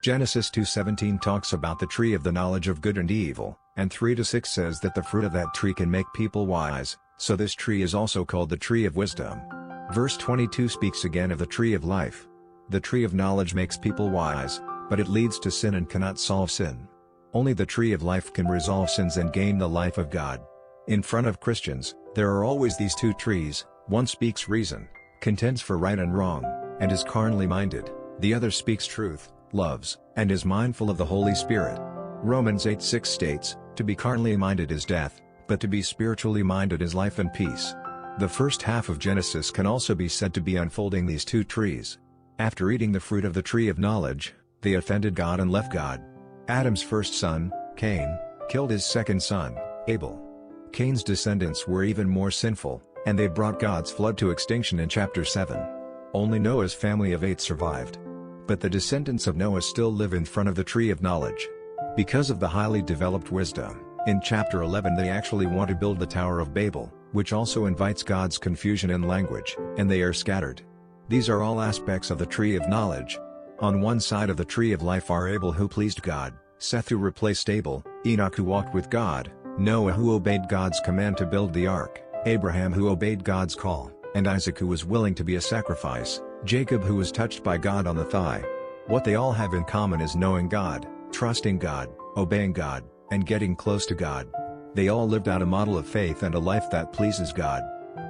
Genesis 2:17 talks about the tree of the knowledge of good and evil, and 3-6 says that the fruit of that tree can make people wise, so this tree is also called the tree of wisdom. Verse 22 speaks again of the tree of life. The tree of knowledge makes people wise, but it leads to sin and cannot solve sin. Only the tree of life can resolve sins and gain the life of God. In front of Christians, there are always these two trees: one speaks reason, contends for right and wrong, and is carnally minded; the other speaks truth, loves, and is mindful of the Holy Spirit. Romans 8:6 states, "To be carnally minded is death, but to be spiritually minded is life and peace." The first half of Genesis can also be said to be unfolding these two trees. After eating the fruit of the tree of knowledge, they offended God and left God. Adam's first son, Cain, killed his second son, Abel. Cain's descendants were even more sinful, and they brought God's flood to extinction in chapter 7. Only Noah's family of 8 survived. But the descendants of Noah still live in front of the tree of knowledge. Because of the highly developed wisdom, in chapter 11 they actually want to build the Tower of Babel, which also invites God's confusion in language, and they are scattered. These are all aspects of the tree of knowledge. On one side of the tree of life are Abel, who pleased God; Seth, who replaced Abel; Enoch, who walked with God; Noah, who obeyed God's command to build the ark; Abraham, who obeyed God's call; and Isaac, who was willing to be a sacrifice; Jacob, who was touched by God on the thigh. What they all have in common is knowing God, trusting God, obeying God, and getting close to God. They all lived out a model of faith and a life that pleases God.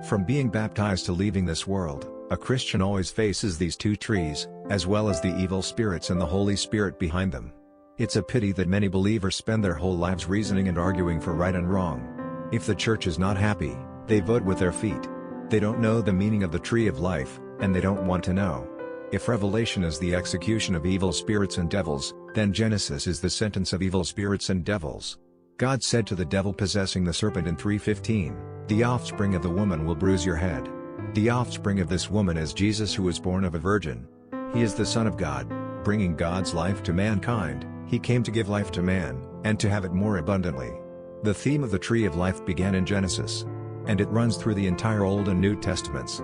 From being baptized to leaving this world, a Christian always faces these two trees, as well as the evil spirits and the Holy Spirit behind them. It's a pity that many believers spend their whole lives reasoning and arguing for right and wrong. If the church is not happy, they vote with their feet. They don't know the meaning of the tree of life, and they don't want to know. If Revelation is the execution of evil spirits and devils, then Genesis is the sentence of evil spirits and devils. God said to the devil possessing the serpent in 3:15, "The offspring of the woman will bruise your head." The offspring of this woman is Jesus, who was born of a virgin. He is the Son of God, bringing God's life to mankind. He came to give life to man, and to have it more abundantly. The theme of the tree of life began in Genesis, and it runs through the entire Old and New Testaments.